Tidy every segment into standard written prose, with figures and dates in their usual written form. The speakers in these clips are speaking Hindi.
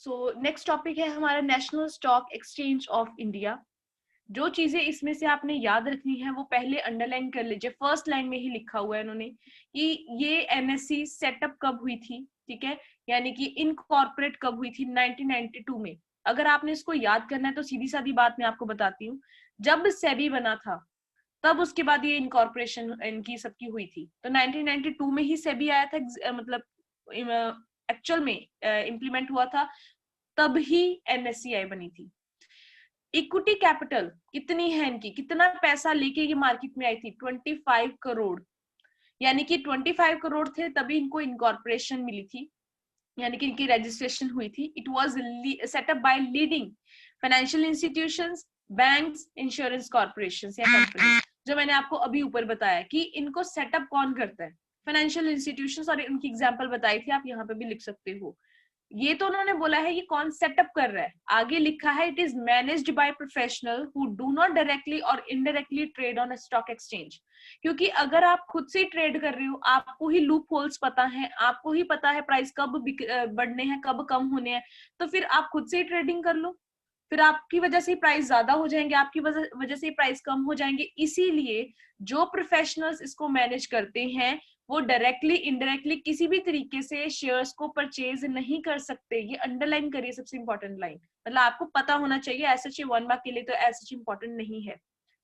सो नेक्स्ट टॉपिक है हमारा national stock exchange of India. जो चीजें इसमें से आपने याद रखनी है वो पहले अंडरलाइन कर लीजिए। फर्स्ट लाइन में ही लिखा हुआ है इन्होंने कि ये एनएससी सेटअप कब हुई थी, ठीक है, यानी कि इनकॉर्पोरेट कब हुई थी 1992 में। अगर आपने इसको याद करना है तो सीधी सादी बात मैं आपको बताती हूँ, जब सेबी बना था तब उसके बाद ये इनकॉर्पोरेशन इनकी सबकी हुई थी। तो 1992 में ही सेबी आया था, मतलब एक्चुअल में इम्प्लीमेंट हुआ था, तब ही एनएससीआई बनी थी। इक्विटी कैपिटल कितनी है इनकी, कितना पैसा लेके ये मार्केट में आई थी, 25 करोड़, यानी कि 25 करोड़ थे तभी इनको इनकॉर्पोरेशन मिली थी, यानी कि इनकी रजिस्ट्रेशन हुई थी। It was setup bye leading financial institutions, banks, insurance corporations या कंपनी। जो मैंने आपको अभी ऊपर बताया कि इनको सेटअप कौन करता है, फाइनेंशियल इंस्टीट्यूशंस, और उनकी एग्जांपल बताई थी, आप यहाँ पे भी लिख सकते हो। ये तो उन्होंने बोला है कि कौन सेटअप कर रहा है, आगे लिखा है it is managed by professional who do not directly और indirectly trade on a stock exchange. क्योंकि अगर आप खुद से ट्रेड कर रहे हो, आपको ही लूप होल्स पता है, आपको ही पता है प्राइस कब बढ़ने हैं कब कम होने हैं, तो फिर आप खुद से ही ट्रेडिंग कर लो, फिर आपकी वजह से प्राइस ज्यादा हो जाएंगे, आपकी वजह से प्राइस कम हो जाएंगे। इसीलिए जो प्रोफेशनल्स इसको मैनेज करते हैं वो डायरेक्टली इनडायरेक्टली किसी भी तरीके से शेयर्स को परचेज नहीं कर सकते। ये अंडरलाइन करिए, सबसे इंपॉर्टेंट लाइन, मतलब आपको पता होना चाहिए। ऐसा 1 मार्क के लिए तो ऐसा इंपॉर्टेंट नहीं है,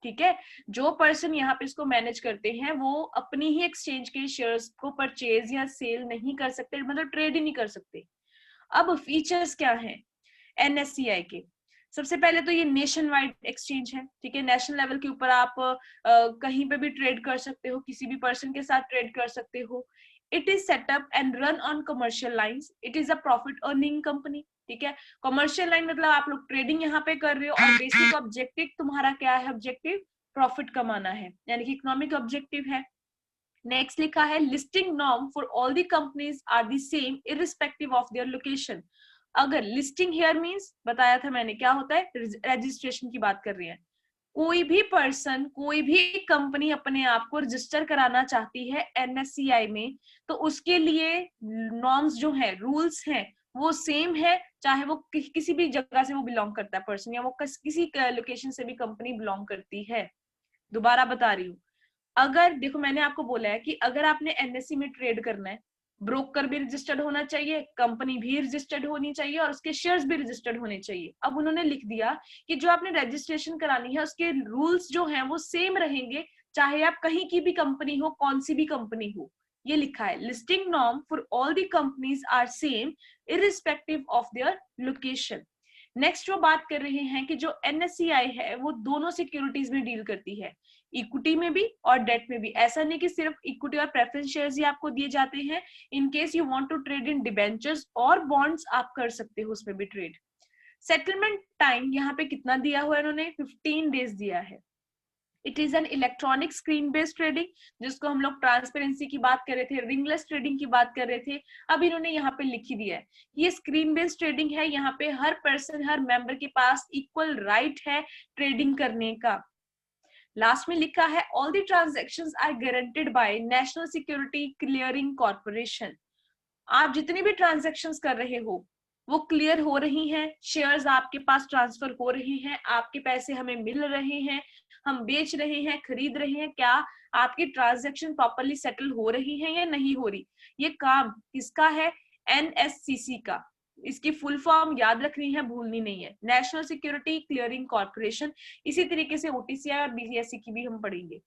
ठीक है। जो पर्सन यहाँ पे इसको मैनेज करते हैं वो अपनी ही एक्सचेंज के शेयर्स को परचेज या सेल नहीं कर सकते, मतलब ट्रेड ही नहीं कर सकते। अब फीचर्स क्या है एनएससीआई के? सबसे पहले तो ये नेशन वाइड एक्सचेंज है, ठीक है। नेशनल लेवल के ऊपर आप कहीं पे भी ट्रेड कर सकते हो, किसी भी पर्सन के साथ ट्रेड कर सकते हो। It is setup and run on commercial lines, it is a profit earning company, ठीक है। कमर्शियल लाइन मतलब आप लोग ट्रेडिंग यहाँ पे कर रहे हो और बेसिक ऑब्जेक्टिव तुम्हारा क्या है, ऑब्जेक्टिव प्रॉफिट कमाना है, यानी कि इकोनॉमिक ऑब्जेक्टिव है। नेक्स्ट लिखा है listing norm for all the companies are the same irrespective of their location. अगर लिस्टिंग हियर मींस बताया था मैंने क्या होता है, रजिस्ट्रेशन की बात कर रही है। कोई भी पर्सन, कोई भी कंपनी अपने आप को रजिस्टर कराना चाहती है एनएससीआई में, तो उसके लिए नॉर्म्स जो है, रूल्स हैं, वो सेम है, चाहे वो किसी भी जगह से वो बिलोंग करता है पर्सन, या वो किसी लोकेशन से भी कंपनी बिलोंग करती है। दोबारा बता रही हूँ, अगर देखो मैंने आपको बोला है कि अगर आपने एनएससी में ट्रेड करना है, ब्रोकर भी रजिस्टर्ड होना चाहिए, कंपनी भी रजिस्टर्ड होनी चाहिए और उसके शेयर्स भी रजिस्टर्ड होने चाहिए। अब उन्होंने लिख दिया कि जो आपने रजिस्ट्रेशन करानी है उसके रूल्स जो हैं वो सेम रहेंगे, चाहे आप कहीं की भी कंपनी हो, कौन सी भी कंपनी हो। ये लिखा है listing norm for all the companies are same irrespective of their location. Next वो बात कर रहे हैं कि जो एनएससीआई है वो दोनों सिक्योरिटीज में डील करती है, इक्विटी में भी और डेट में भी। ऐसा नहीं कि सिर्फ इक्विटी और प्रेफरेंस शेयर्स ही आपको दिए जाते हैं, in case you want to trade in debentures और बॉन्ड्स आप कर सकते हो उसमें भी ट्रेड। सेटलमेंट टाइम यहाँ पे कितना दिया हुआ है इन्होंने, 15 डेज दिया है। It is an electronic screen based trading, जिसको हम लोग ट्रांसपेरेंसी की बात कर रहे थे, रिंगलेस ट्रेडिंग की बात कर रहे थे, अब इन्होंने यहाँ पे लिखी दिया है ये स्क्रीन बेस्ड ट्रेडिंग है। यहाँ पे हर पर्सन, हर मेंबर के पास इक्वल राइट है ट्रेडिंग करने का। लास्ट में लिखा है all the transactions are guaranteed by National Security Clearing Corporation. आप जितनी भी ट्रांजैक्शंस कर रहे हो वो क्लियर हो रही हैं, शेयर्स आपके पास ट्रांसफर हो रहे हैं, आपके पैसे हमें मिल रहे हैं, हम बेच रहे हैं, खरीद रहे हैं, क्या आपकी ट्रांजैक्शन प्रॉपर्ली सेटल हो रही है या नहीं हो रही। ये काम किसका है, एनएससीसी का। इसकी फुल फॉर्म याद रखनी है, भूलनी नहीं है, नेशनल सिक्योरिटी क्लियरिंग कॉर्पोरेशन। इसी तरीके से ओटीसीआई और बीसीएससी की भी हम पढ़ेंगे।